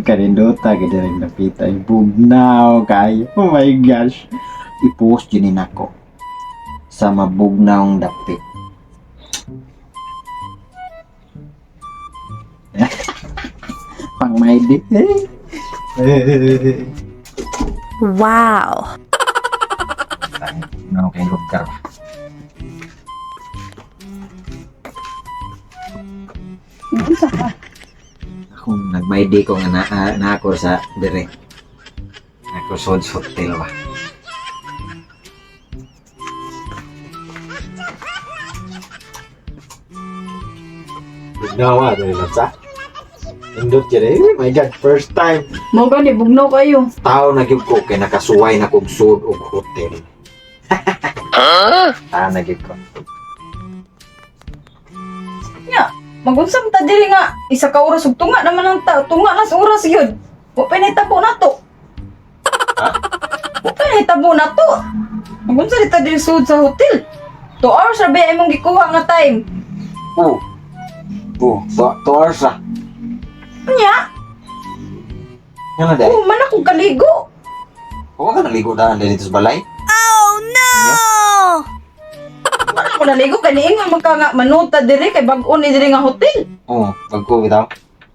Kanindota, ganda rin napita. Bugnaw kayo. Oh my gosh. I-post yun ako sa mabugnaong dapit. Pang may di. Wow. Ano kayo lugar? Ako nag-my day ko nga na ako sa dire. Ako sa hotel ba. Bugnawa, dahil lang sa. Indot yun eh. My God, first time. Mau gani bugnaw kayo. Tao na gyud ko kay nakasuway na kong sud og hotel. Na gyud ko. Nya, magunsam ta diri nga isa ka oras ug tunga naman ang tao. Tunga nas oras gyud. Wa pa nahitabo nato. Ha? Wa pa nahitabo nato. Magunsa dita diri sud sa hotel. 2 hours ra ba imong gikuha nga time. Oh. Oh, 2 hours ah. Nya, Yan na dahil. man akong kaligo. Huwag ka naligo daan dito sa balay. Oh no! Man ako naligo kani ingon man ka nga manuta diri kay bag-o ni diri nga hotel. Oo, pagko bitaw.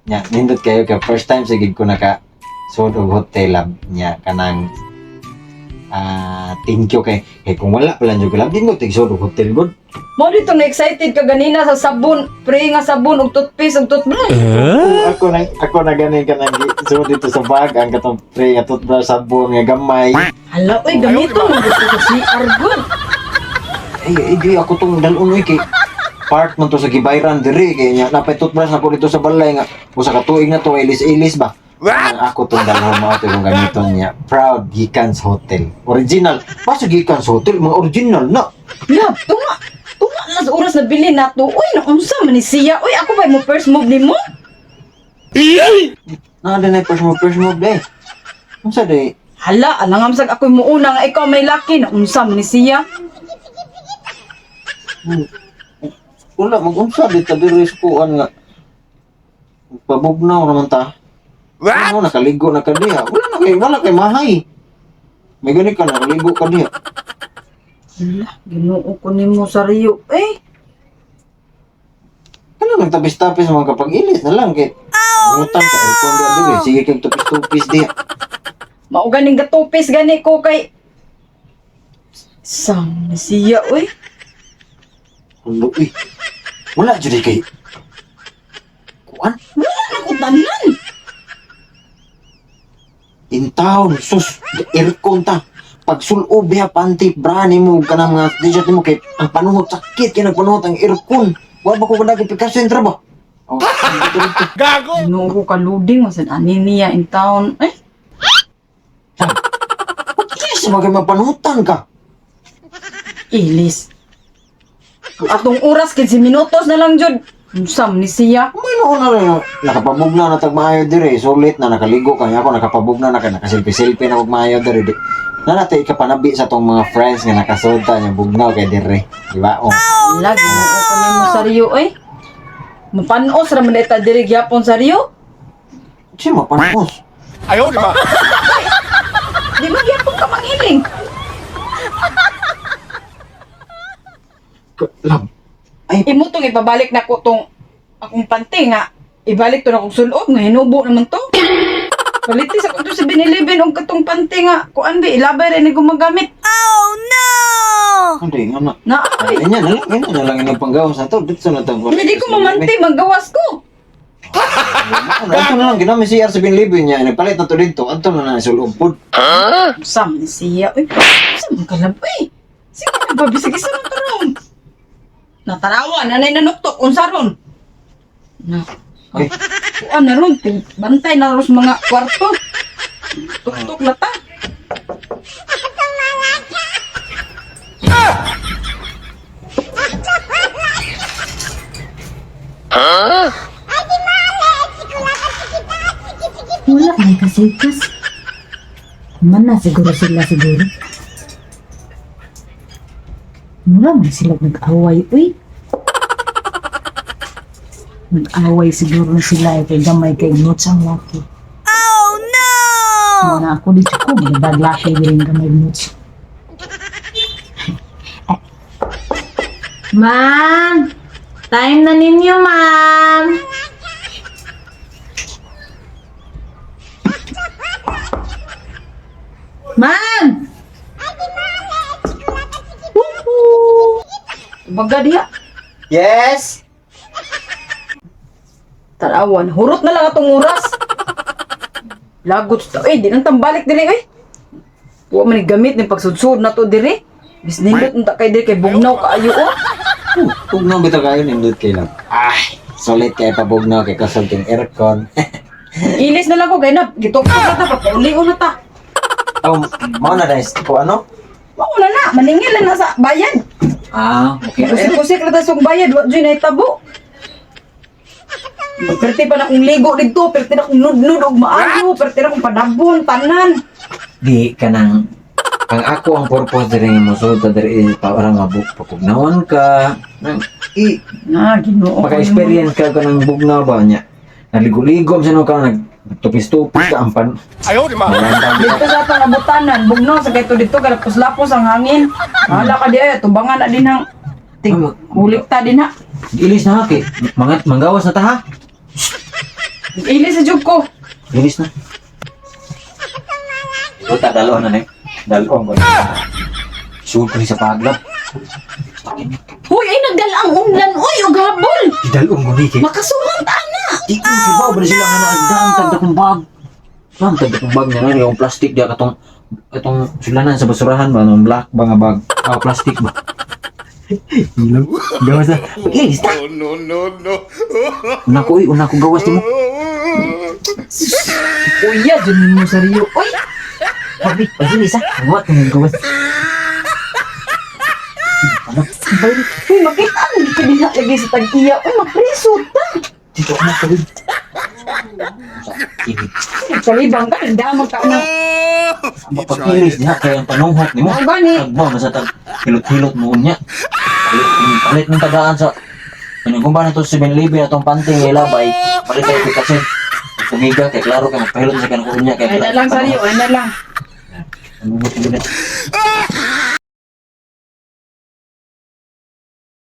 Nya, nindot kayo kay first time sa gid ko naka sud og hotel lab nya kanang thank you kay kung wala pala jud ko lab din mo tig sud og hotel good. Mo dito na excited ka ganina sa sabon, pre nga sabon ug toothpaste ug toothbrush. Ako na ganin ka nang sud dito sa bag ang katong pre nga toothbrush sabon nga gamay. Hala, oy gamito mo gusto ko si Argon. Ay, di ako tong dalon kay part man to sa gibayran diri kay nya napay toothbrush ako dito sa balay nga usa ka tuig na to ilis-ilis ba. Ako tong dalon mo ato yung gamiton niya. Proud Gicans Hotel. Original. Paso Gicans Hotel, mga original na. Lab, tunga. Tunga na sa oras na bilhin nato. Uy, naunsa man ni siya. Uy, ako ba mo first move nimo? Na na first move eh. Unsa day? Hala, alangam sag ako'y muuna nga ikaw may laki. Naunsa man ni siya. Wala mag-unsa dito diri sa kuan nga. Pabugnaw naman ta. Ano nakaligo na ka diha? Wala kay mahay. May gani ka nakaligo ka diha. Hala, Ginoo ko nimo sa Rio. Ano nang tapis-tapis mga kapag-ilis na lang kay utang ka aircon diha diri. Sige kay tapis-tapis diha. Mao ganing gatupis gani ko kay Sam ni siya, uy. Kulo eh. Wala jud kay kuan. Wala na ko tanan. In town, sus, aircon ta. Pag sulob biya, panty, brani mo, kanang mga t-shirt mo, kay ang panuhot, sakit, kaya nagpanuhot ang aircon. Wala ba ko kadagi pikasentro ba? Oh, Gago! Ginoo ko kaluding masan ani niya in town. yes, bagay mapanuhutan ka. Ilis. Atong oras 15 minutos na lang jud. Sam ni siya. May noon na rin, nakapabugna na tagmaayo dire, sulit na nakaligo kaya ako nakapabugna na kaya nakasilpi-silpi na magmaayo dire. Na natin ikapanabi sa tong mga friends nga nakasulta niya bugnaw kay dire. Diba? Oh. Lag, ginoo ko nimo sa Rio, mapanos ra man eta diri gyapon sa Rio. Siya mapanos. Ayaw, di ba? Di ba gyapon ka mangiling? Lab. Ay, Imo tong ipabalik na ko tong akong panty nga. Ibalik to na kong sulod nga hinubo naman to. Palitis ako to sa binilibin og katong panty nga kuan bi ilabay rin ni gumagamit. Oh no! hindi nga na. Na Ay, yan na lang yung panggawas na to. Dito sa natang. hindi ko mamanti magawas ko. Ito na lang, ginamit si CR sa binlibin niya. Nagpalit na to dito. Ito na lang, sulupod. Sam ni siya. Uy, sam ka lang sige na babisig isa na karon. Natarawa nanay nanuktok unsa ron. Na. Ay, Kuan na ron, bantay na ron sa mga kwarto. Tuktok na ta. Wala may kasikas. Mana siguro sila siguro. Mura man sila nag-away, uy. Nag-away siguro sila kay gamay kay notes ang laki. Mana ako dito ko, magbaglaki din ka may moods. Ma'am! Time na ninyo, ma'am! Ma'am! Baga diha. Yes? Tarawan, hurot na lang atong oras. Lagot ta. Eh, di nang tambalik diri eh. Wa man ni gamit ni pagsudsud na to diri. Bis nindot unta kay diri kay bugnaw kaayo oh. Bugnaw bitaw kayo nindot kay lang. Ay, solid kay pabugnaw kay kasulting aircon. Ilis na lang ko kay na gitok na ta pauli na ta. Oh, mao na guys. Ko ano? Wala na, maningil lang na sa bayad. Ah, okay. Kusik-kusik na ta sa bayad, wa dyan ay tabo. Perti pa na kong ligo dito, perti na kong nud-nud og maayo, perti na kong padabon, tanan. Di ka nang ang ako ang purpose diri mo so diri para mabuk pagugnawan ka. Nang Na, ginoo. maka-experience ka nang bugnaw ba niya. Naligo-ligo sa no ka nagtupis-tupis ka ampan. Ayaw, di ma. Dito sa atong abutanan, bugnaw sa kayto dito, galapos-lapos ang hangin. Hala ka di ay, tubangan na din ang hulik ta din ha. Ilis na ha kay mga manggawas na ta ha. Ilis sa jug ko. Ilis na. Ito dalo na ni. Dalo ko. Sugod ko ni sa paglab. Hoy, ay nagdala ang umlan, oy, og habol! Dalo ko ni kay. Makasuhan ta na! Di ko kibaw ba sila nga naagdaan tagda kong bag. Lang tagda kong bag niya na yung plastic dia katong sulanan sa basurahan ba nung black ba nga bag. Ah, plastic ba. Ilaw. Gawas na. Ilis ta. No, no, no. Una ko gawas di mo. Kuya, dyan mo sa Rio. Uy, Sabi, pahilis ha. Huwag ka ng gawas. uy, makita ang di ka din lagi sa tag-iya. Uy, mapreso ta. Dito ka na tawid. Sa init. Salibang ka, damang ka na. Mapag-ilis niya kaya ang panunghok ni mo. Ang gani. Tagbaw na sa hilot-hilot mo niya. Palit ng tagaan sa... Ano kung ba na ito 7-Eleven atong panting ilabay, palit tayo ito kasi. Tumiga, kaya klaro ka magpahilot sa kanong niya. Ay na lang sa Rio, ay na lang. Ano mo ito